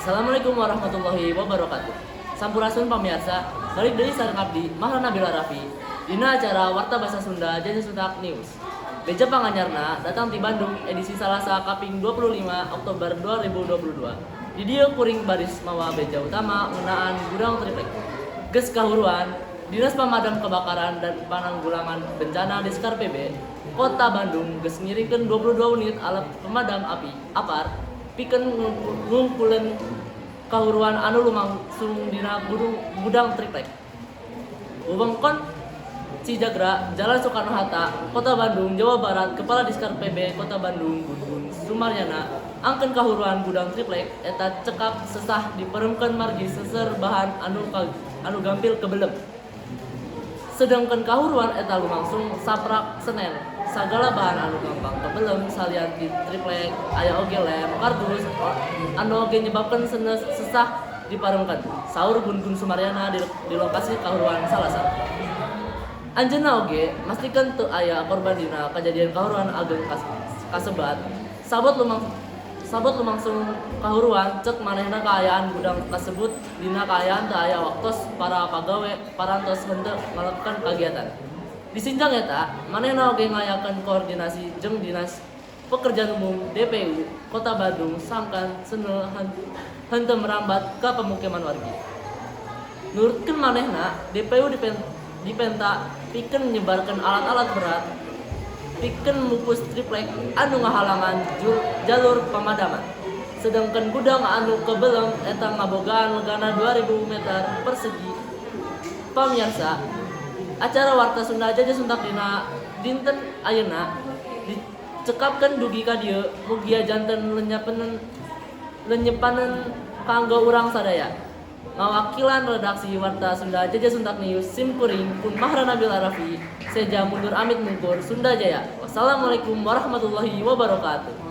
Assalamualaikum warahmatullahi wabarakatuh. Sampurasun pamirsa, balik deui sareng abdi Mahrana Nabila Raffi dina acara Warta Basa Sunda Jaja Suntak News. Beja panganyarna datang di Bandung edisi Salasa kaping 25 Oktober 2022. Di dieu kuring baris mawa beja utama ngeunaan gudang triplek. Geus kahuruan Dinas Pemadam Kebakaran dan Penanggulangan Bencana Diskar PB Kota Bandung geus ngiringkeun 22 unit alat pemadam api APAR pikeun ngungkuleun kahuruan anu lumangsung dina gudang triplek. Wewengkon Cijagra, Jalan Soekarno-Hatta, Kota Bandung, Jawa Barat. Kepala Diskar PB Kota Bandung Gun Sumaryana angkeun kahuruan gudang triplek eta cekap sesah diperemkeun margi seser bahan anu gampil kebelem. Sedangkan kahuruan eta lumangsung saprak Senen. Sagala bahan anu gampang kebelem salian di triplek aya oge lem kardus anu oge nyebabkeun sesah diparengkeun. Saur Gun Sumaryana di lokasi kahuruan Salasa. Anjeunna oge mastikeun teu aya korban dina kajadian kahuruan ageng kasebat. Sabot lumangsung kahuruan cek manehna kaayaan gudang kasebut dina kaayaan teu aya waktos para pagawe parantos henteu ngalakukan kagiatan. Disinjang eta, manehna oge ngayakeun koordinasi jeung Dinas Pekerjaan Umum DPU Kota Bandung sangkan seuneu henteu merambat ka pemukiman wargi. Nurutkeun manehna, DPU dipenta pikeun nyebarkeun alat-alat berat pikeun mupus triplek anu ngahalangan jalur pemadaman. Sedangkan gudang anu kebelem eta ngabogaan legana 2000 meter persegi. Pamirsa, acara Warta Sunda Jaja Suntak dina dinten ayeuna dicekapkeun dugi ka dieu mugia janten lenyepaneun kanggo urang sadaya. Ngawakilan redaksi Warta Sunda Jaja Suntak News simkuring pun Mahrana Nabila Raffi seja mundur amit mungkur Sunda Jaya. Wassalamualaikum warahmatullahi wabarakatuh.